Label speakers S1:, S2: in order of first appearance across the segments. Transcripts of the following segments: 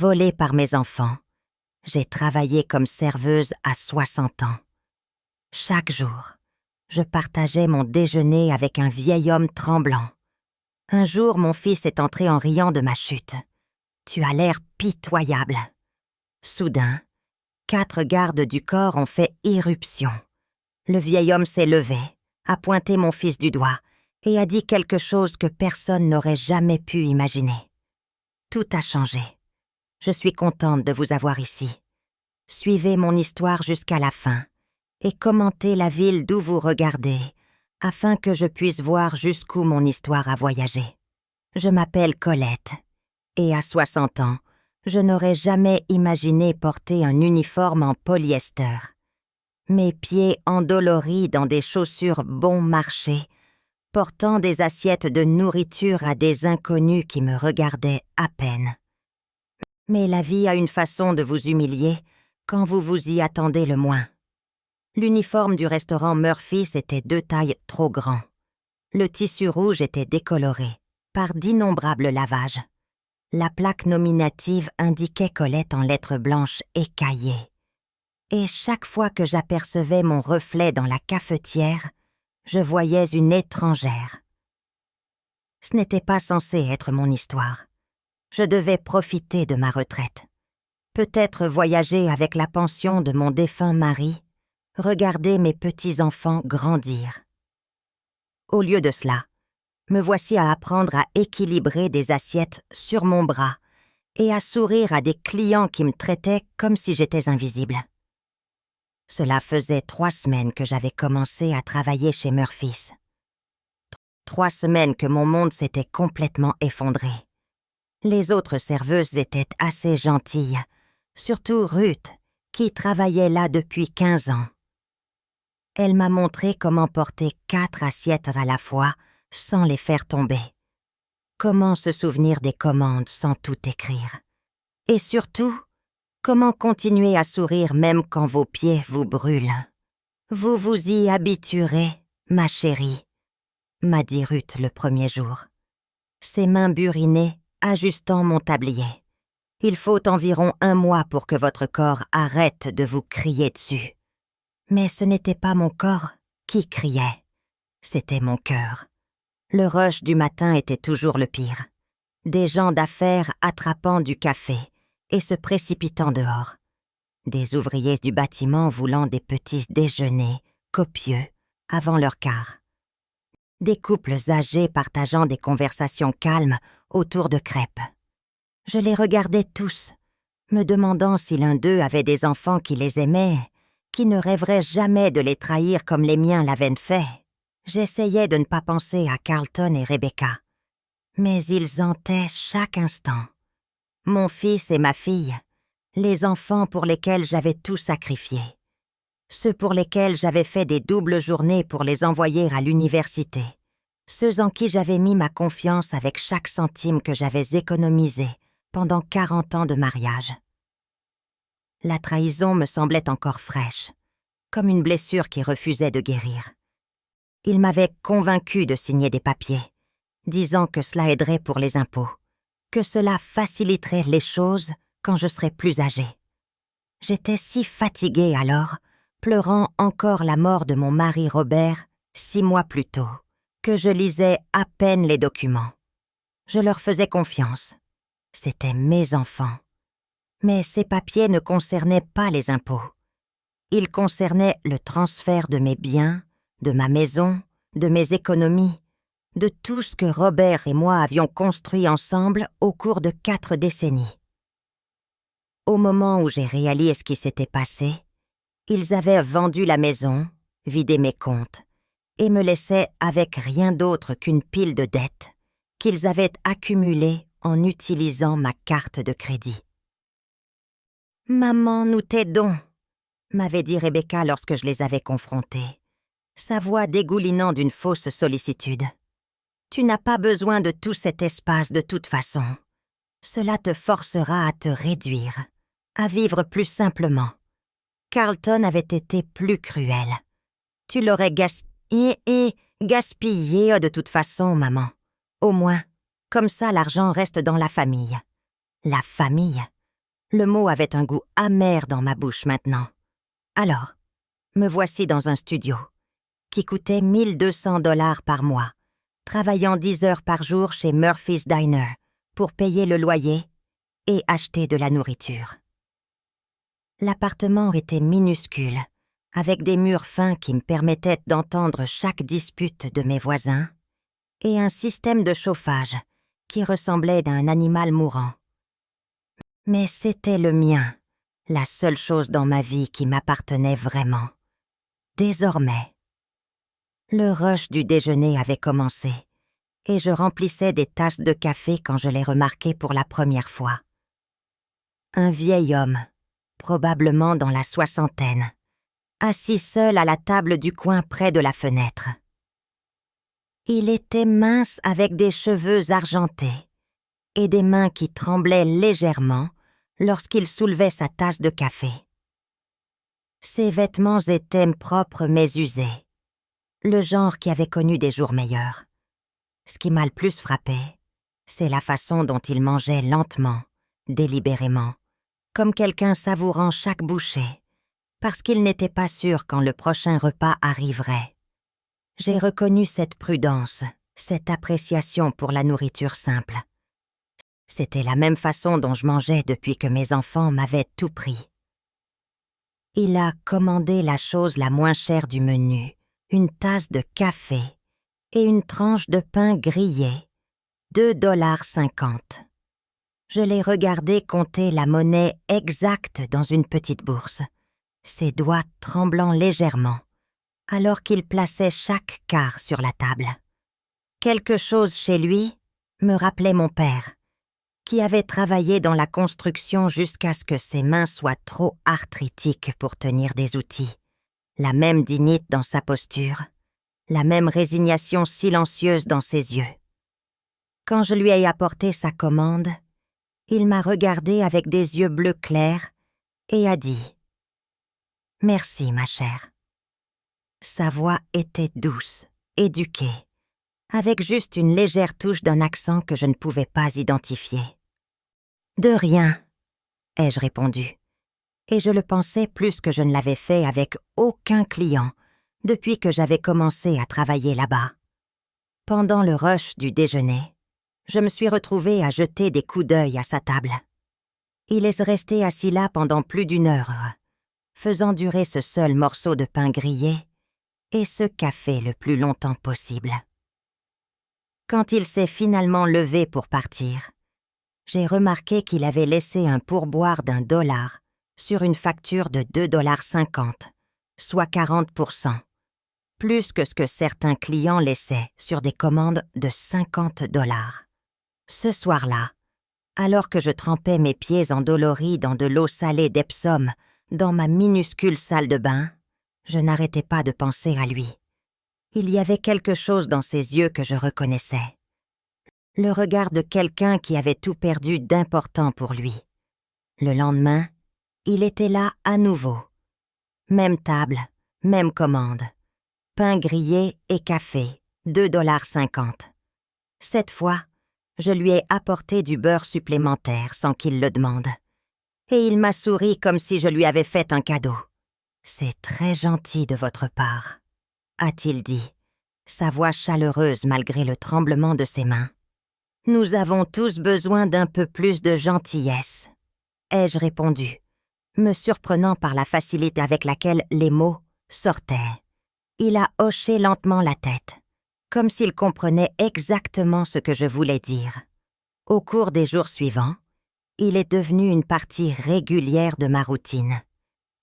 S1: volé par mes enfants. J'ai travaillé comme serveuse à 60 ans. Chaque jour, je partageais mon déjeuner avec un vieil homme tremblant. Un jour, mon fils est entré en riant de ma chute. « Tu as l'air pitoyable. » Soudain, 4 gardes du corps ont fait irruption. Le vieil homme s'est levé, a pointé mon fils du doigt et a dit quelque chose que personne n'aurait jamais pu imaginer. Tout a changé. Je suis contente de vous avoir ici. Suivez mon histoire jusqu'à la fin et commentez la ville d'où vous regardez, afin que je puisse voir jusqu'où mon histoire a voyagé. Je m'appelle Colette, et à 60 ans, je n'aurais jamais imaginé porter un uniforme en polyester. Mes pieds endoloris dans des chaussures bon marché, portant des assiettes de nourriture à des inconnus qui me regardaient à peine. Mais la vie a une façon de vous humilier quand vous vous y attendez le moins. L'uniforme du restaurant Murphy's était 2 tailles trop grand. Le tissu rouge était décoloré par d'innombrables lavages. La plaque nominative indiquait Colette en lettres blanches écaillées. Et chaque fois que j'apercevais mon reflet dans la cafetière, je voyais une étrangère. Ce n'était pas censé être mon histoire. Je devais profiter de ma retraite. Peut-être voyager avec la pension de mon défunt mari, regarder mes petits-enfants grandir. Au lieu de cela, me voici à apprendre à équilibrer des assiettes sur mon bras et à sourire à des clients qui me traitaient comme si j'étais invisible. Cela faisait 3 semaines que j'avais commencé à travailler chez Murphy's. 3 semaines que mon monde s'était complètement effondré. Les autres serveuses étaient assez gentilles, surtout Ruth, qui travaillait là depuis 15 ans. Elle m'a montré comment porter 4 assiettes à la fois sans les faire tomber. Comment se souvenir des commandes sans tout écrire. Et surtout, comment continuer à sourire même quand vos pieds vous brûlent. Vous vous y habituerez, ma chérie, m'a dit Ruth le premier jour. Ses mains burinées ajustant mon tablier. Il faut environ 1 mois pour que votre corps arrête de vous crier dessus. Mais ce n'était pas mon corps qui criait, c'était mon cœur. Le rush du matin était toujours le pire. Des gens d'affaires attrapant du café et se précipitant dehors. Des ouvriers du bâtiment voulant des petits déjeuners copieux avant leur quart. Des couples âgés partageant des conversations calmes autour de crêpes. Je les regardais tous, me demandant si l'un d'eux avait des enfants qui les aimaient, qui ne rêveraient jamais de les trahir comme les miens l'avaient fait. J'essayais de ne pas penser à Carlton et Rebecca, mais ils hantaient chaque instant. Mon fils et ma fille, les enfants pour lesquels j'avais tout sacrifié, ceux pour lesquels j'avais fait des doubles journées pour les envoyer à l'université, ceux en qui j'avais mis ma confiance avec chaque centime que j'avais économisé pendant 40 ans de mariage. La trahison me semblait encore fraîche, comme une blessure qui refusait de guérir. Il m'avait convaincu de signer des papiers, disant que cela aiderait pour les impôts, que cela faciliterait les choses quand je serais plus âgée. J'étais si fatiguée alors, pleurant encore la mort de mon mari Robert 6 mois plus tôt, que je lisais à peine les documents. Je leur faisais confiance. C'étaient mes enfants. Mais ces papiers ne concernaient pas les impôts. Ils concernaient le transfert de mes biens, de ma maison, de mes économies, de tout ce que Robert et moi avions construit ensemble au cours de 4 décennies. Au moment où j'ai réalisé ce qui s'était passé, ils avaient vendu la maison, vidé mes comptes, et me laissaient avec rien d'autre qu'une pile de dettes qu'ils avaient accumulées en utilisant ma carte de crédit. « Maman, nous t'aidons », m'avait dit Rebecca lorsque je les avais confrontés, sa voix dégoulinant d'une fausse sollicitude. « Tu n'as pas besoin de tout cet espace de toute façon. Cela te forcera à te réduire, à vivre plus simplement. Carlton avait été plus cruel. Tu l'aurais gaspillé de toute façon, maman. Au moins, comme ça l'argent reste dans la famille. La famille, Le mot avait un goût amer dans ma bouche maintenant. Alors, me voici dans un studio, qui coûtait 1 200 $ par mois, travaillant 10 heures par jour chez Murphy's Diner pour payer le loyer et acheter de la nourriture. L'appartement était minuscule, avec des murs fins qui me permettaient d'entendre chaque dispute de mes voisins, et un système de chauffage qui ressemblait à un animal mourant. Mais c'était le mien, la seule chose dans ma vie qui m'appartenait vraiment. Désormais. Le rush du déjeuner avait commencé, et je remplissais des tasses de café quand je l'ai remarqué pour la première fois. Un vieil homme, probablement dans la soixantaine, assis seul à la table du coin près de la fenêtre. Il était mince avec des cheveux argentés et des mains qui tremblaient légèrement lorsqu'il soulevait sa tasse de café. Ses vêtements étaient propres mais usés, le genre qui avait connu des jours meilleurs. Ce qui m'a le plus frappé, c'est la façon dont il mangeait lentement, délibérément, comme quelqu'un savourant chaque bouchée, parce qu'il n'était pas sûr quand le prochain repas arriverait. J'ai reconnu cette prudence, cette appréciation pour la nourriture simple. C'était la même façon dont je mangeais depuis que mes enfants m'avaient tout pris. Il a commandé la chose la moins chère du menu, une tasse de café et une tranche de pain grillé, 2,50 $. Je l'ai regardé compter la monnaie exacte dans une petite bourse, ses doigts tremblant légèrement, alors qu'il plaçait chaque quart sur la table. Quelque chose chez lui me rappelait mon père, qui avait travaillé dans la construction jusqu'à ce que ses mains soient trop arthritiques pour tenir des outils. La même dignité dans sa posture, la même résignation silencieuse dans ses yeux. Quand je lui ai apporté sa commande, il m'a regardé avec des yeux bleus clairs et a dit « Merci, ma chère ». Sa voix était douce, éduquée, avec juste une légère touche d'un accent que je ne pouvais pas identifier. « De rien », ai-je répondu, et je le pensais plus que je ne l'avais fait avec aucun client depuis que j'avais commencé à travailler là-bas. Pendant le rush du déjeuner, je me suis retrouvée à jeter des coups d'œil à sa table. Il est resté assis là pendant plus d'1 heure, faisant durer ce seul morceau de pain grillé et ce café le plus longtemps possible. Quand il s'est finalement levé pour partir, j'ai remarqué qu'il avait laissé un pourboire d'1 $ sur une facture de 2,50 $, soit 40%, plus que ce que certains clients laissaient sur des commandes de 50 $. Ce soir-là, alors que je trempais mes pieds endoloris dans de l'eau salée d'Epsom dans ma minuscule salle de bain, je n'arrêtais pas de penser à lui. Il y avait quelque chose dans ses yeux que je reconnaissais. Le regard de quelqu'un qui avait tout perdu d'important pour lui. Le lendemain, il était là à nouveau. Même table, même commande. Pain grillé et café, 2,50 $. Cette fois, je lui ai apporté du beurre supplémentaire sans qu'il le demande. Et il m'a souri comme si je lui avais fait un cadeau. « C'est très gentil de votre part », a-t-il dit, sa voix chaleureuse malgré le tremblement de ses mains. « Nous avons tous besoin d'un peu plus de gentillesse », ai-je répondu, me surprenant par la facilité avec laquelle les mots sortaient. Il a hoché lentement la tête, comme s'il comprenait exactement ce que je voulais dire. Au cours des jours suivants, il est devenu une partie régulière de ma routine.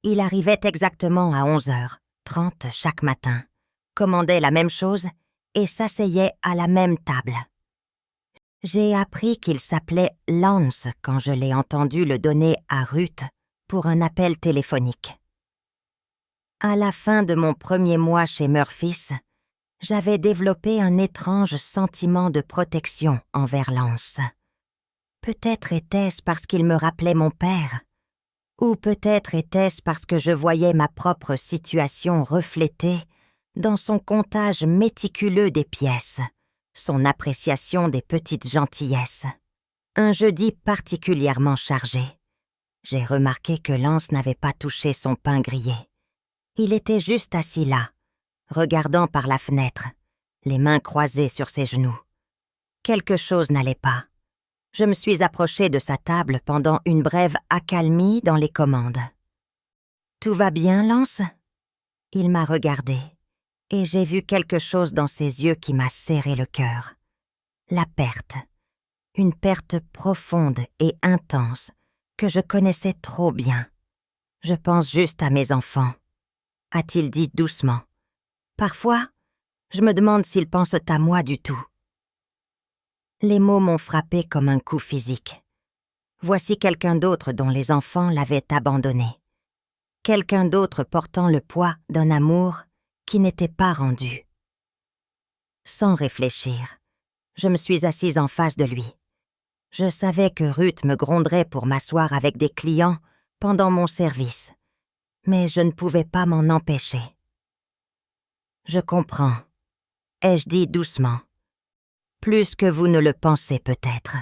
S1: Il arrivait exactement à 11h30 chaque matin, commandait la même chose et s'asseyait à la même table. J'ai appris qu'il s'appelait Lance quand je l'ai entendu le donner à Ruth pour un appel téléphonique. À la fin de mon premier mois chez Murphy's, j'avais développé un étrange sentiment de protection envers Lance. Peut-être était-ce parce qu'il me rappelait mon père, ou peut-être était-ce parce que je voyais ma propre situation reflétée dans son comptage méticuleux des pièces, son appréciation des petites gentillesses. Un jeudi particulièrement chargé. J'ai remarqué que Lance n'avait pas touché son pain grillé. Il était juste assis là, regardant par la fenêtre, les mains croisées sur ses genoux. Quelque chose n'allait pas. Je me suis approchée de sa table pendant une brève accalmie dans les commandes. « Tout va bien, Lance ?» Il m'a regardée, et j'ai vu quelque chose dans ses yeux qui m'a serré le cœur. La perte. Une perte profonde et intense que je connaissais trop bien. Je pense juste à mes enfants, a-t-il dit doucement. Parfois, je me demande s'ils pensent à moi du tout. Les mots m'ont frappé comme un coup physique. Voici quelqu'un d'autre dont les enfants l'avaient abandonné. Quelqu'un d'autre portant le poids d'un amour qui n'était pas rendu. Sans réfléchir, je me suis assise en face de lui. Je savais que Ruth me gronderait pour m'asseoir avec des clients pendant mon service, mais je ne pouvais pas m'en empêcher. « Je comprends », ai-je dit doucement. « Plus que vous ne le pensez peut-être. »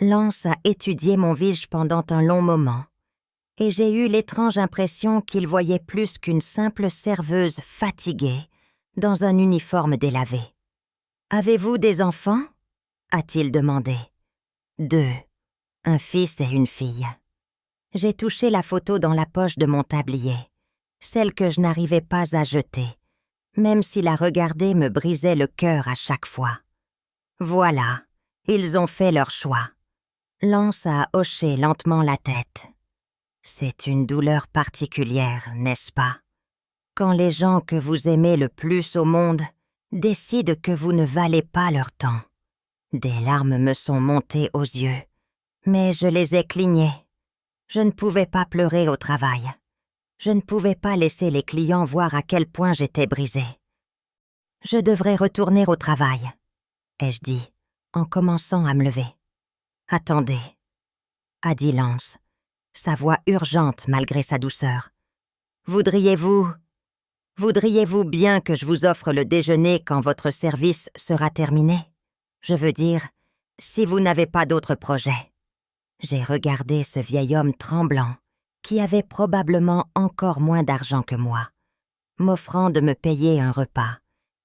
S1: Lance a étudié mon visage pendant un long moment, et j'ai eu l'étrange impression qu'il voyait plus qu'une simple serveuse fatiguée dans un uniforme délavé. « Avez-vous des enfants ?» a-t-il demandé. « 2, un fils et une fille. » J'ai touché la photo dans la poche de mon tablier, celle que je n'arrivais pas à jeter, même si la regarder me brisait le cœur à chaque fois. Voilà, ils ont fait leur choix. Lance a hoché lentement la tête. C'est une douleur particulière, n'est-ce pas? Quand les gens que vous aimez le plus au monde décident que vous ne valez pas leur temps. Des larmes me sont montées aux yeux, mais je les ai clignées. Je ne pouvais pas pleurer au travail. Je ne pouvais pas laisser les clients voir à quel point j'étais brisée. « Je devrais retourner au travail », ai-je dit, en commençant à me lever. « Attendez », a dit Lance, sa voix urgente malgré sa douceur. « Voudriez-vous bien que je vous offre le déjeuner quand votre service sera terminé? Je veux dire, si vous n'avez pas d'autres projets. » J'ai regardé ce vieil homme tremblant, qui avait probablement encore moins d'argent que moi, m'offrant de me payer un repas,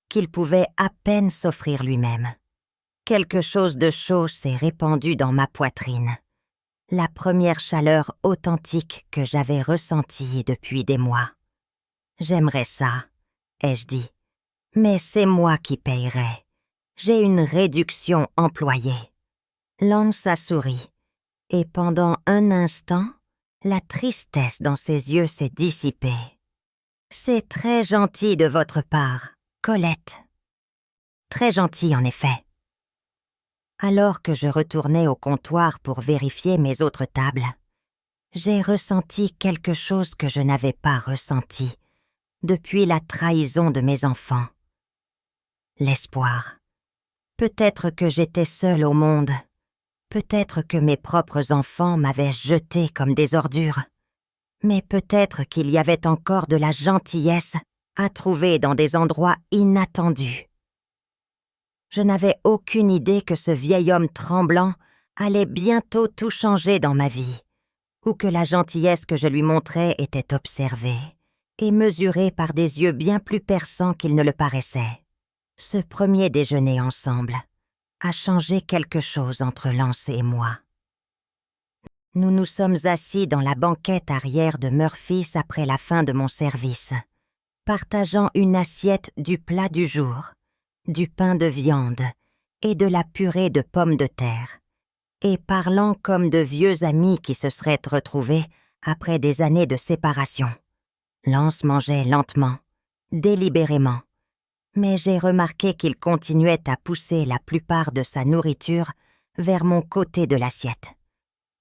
S1: qu'il pouvait à peine s'offrir lui-même. Quelque chose de chaud s'est répandu dans ma poitrine. La première chaleur authentique que j'avais ressentie depuis des mois. « J'aimerais ça », ai-je dit, « mais c'est moi qui payerai. J'ai une réduction employée. » Lance a souri. Et pendant un instant, la tristesse dans ses yeux s'est dissipée. « C'est très gentil de votre part, Colette. » Très gentil, en effet. Alors que je retournais au comptoir pour vérifier mes autres tables, j'ai ressenti quelque chose que je n'avais pas ressenti depuis la trahison de mes enfants. L'espoir. Peut-être que j'étais seule au monde. Peut-être que mes propres enfants m'avaient jeté comme des ordures, mais peut-être qu'il y avait encore de la gentillesse à trouver dans des endroits inattendus. Je n'avais aucune idée que ce vieil homme tremblant allait bientôt tout changer dans ma vie, ou que la gentillesse que je lui montrais était observée et mesurée par des yeux bien plus perçants qu'ils ne le paraissaient. Ce premier déjeuner ensemble a changé quelque chose entre Lance et moi. Nous nous sommes assis dans la banquette arrière de Murphy's après la fin de mon service, partageant une assiette du plat du jour, du pain de viande et de la purée de pommes de terre, et parlant comme de vieux amis qui se seraient retrouvés après des années de séparation. Lance mangeait lentement, délibérément, mais j'ai remarqué qu'il continuait à pousser la plupart de sa nourriture vers mon côté de l'assiette.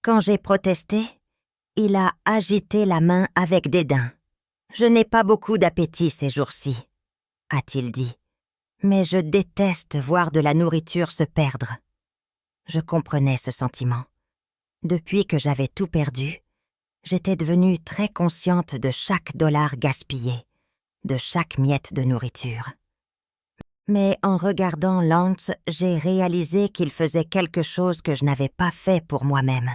S1: Quand j'ai protesté, il a agité la main avec dédain. « Je n'ai pas beaucoup d'appétit ces jours-ci », a-t-il dit, « mais je déteste voir de la nourriture se perdre. » Je comprenais ce sentiment. Depuis que j'avais tout perdu, j'étais devenue très consciente de chaque dollar gaspillé, de chaque miette de nourriture. Mais en regardant Lance, j'ai réalisé qu'il faisait quelque chose que je n'avais pas fait pour moi-même.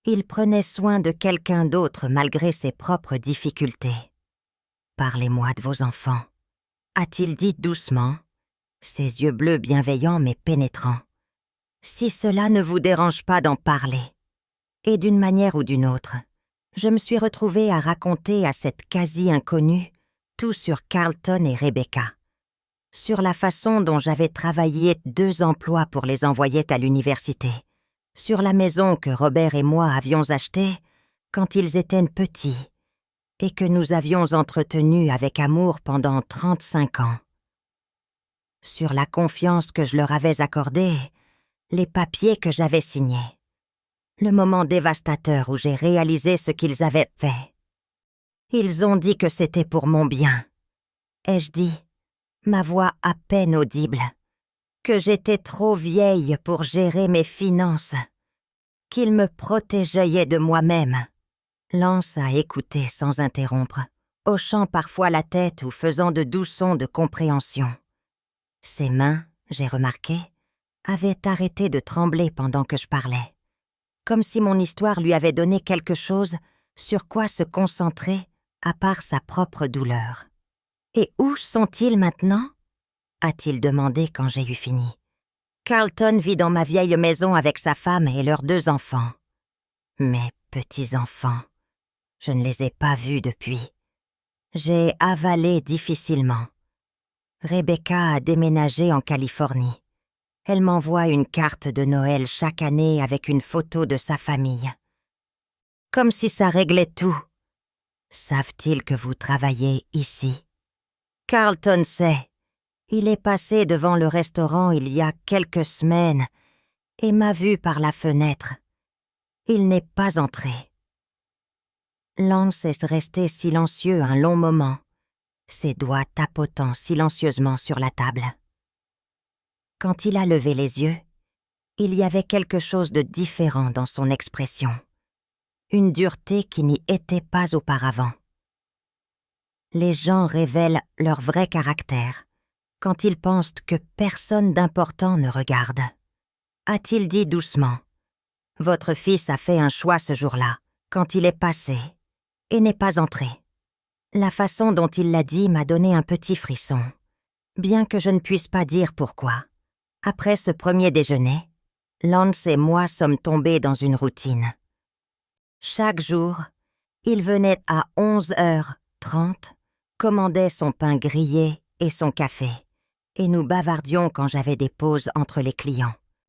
S1: Il prenait soin de quelqu'un d'autre malgré ses propres difficultés. « Parlez-moi de vos enfants, » a-t-il dit doucement, ses yeux bleus bienveillants mais pénétrants. « Si cela ne vous dérange pas d'en parler. » Et d'une manière ou d'une autre, je me suis retrouvée à raconter à cette quasi-inconnue tout sur Carlton et Rebecca, sur la façon dont j'avais travaillé 2 emplois pour les envoyer à l'université, sur la maison que Robert et moi avions achetée quand ils étaient petits et que nous avions entretenue avec amour pendant 35 ans, sur la confiance que je leur avais accordée, les papiers que j'avais signés, le moment dévastateur où j'ai réalisé ce qu'ils avaient fait. Ils ont dit que c'était pour mon bien. Ai-je dit, ma voix à peine audible, que j'étais trop vieille pour gérer mes finances, qu'ils me protégeaient de moi-même. Lance a écouté sans interrompre, hochant parfois la tête ou faisant de doux sons de compréhension. Ses mains, j'ai remarqué, avaient arrêté de trembler pendant que je parlais, comme si mon histoire lui avait donné quelque chose sur quoi se concentrer à part sa propre douleur. « Et où sont-ils maintenant ?» a-t-il demandé quand j'ai eu fini. « Carlton vit dans ma vieille maison avec sa femme et leurs 2 enfants. Mes petits-enfants, je ne les ai pas vus depuis. J'ai avalé difficilement. Rebecca a déménagé en Californie. Elle m'envoie une carte de Noël chaque année avec une photo de sa famille. Comme si ça réglait tout. Savent-ils que vous travaillez ici? Carlton sait. Il est passé devant le restaurant il y a quelques semaines et m'a vu par la fenêtre. Il n'est pas entré. » Lance est resté silencieux un long moment, ses doigts tapotant silencieusement sur la table. Quand il a levé les yeux, il y avait quelque chose de différent dans son expression, une dureté qui n'y était pas auparavant. Les gens révèlent leur vrai caractère quand ils pensent que personne d'important ne regarde. A-t-il dit doucement, « Votre fils a fait un choix ce jour-là, quand il est passé, et n'est pas entré. » La façon dont il l'a dit m'a donné un petit frisson, bien que je ne puisse pas dire pourquoi. Après ce premier déjeuner, Lance et moi sommes tombés dans une routine. Chaque jour, il venait à 11h30, commandait son pain grillé et son café, et nous bavardions quand j'avais des pauses entre les clients.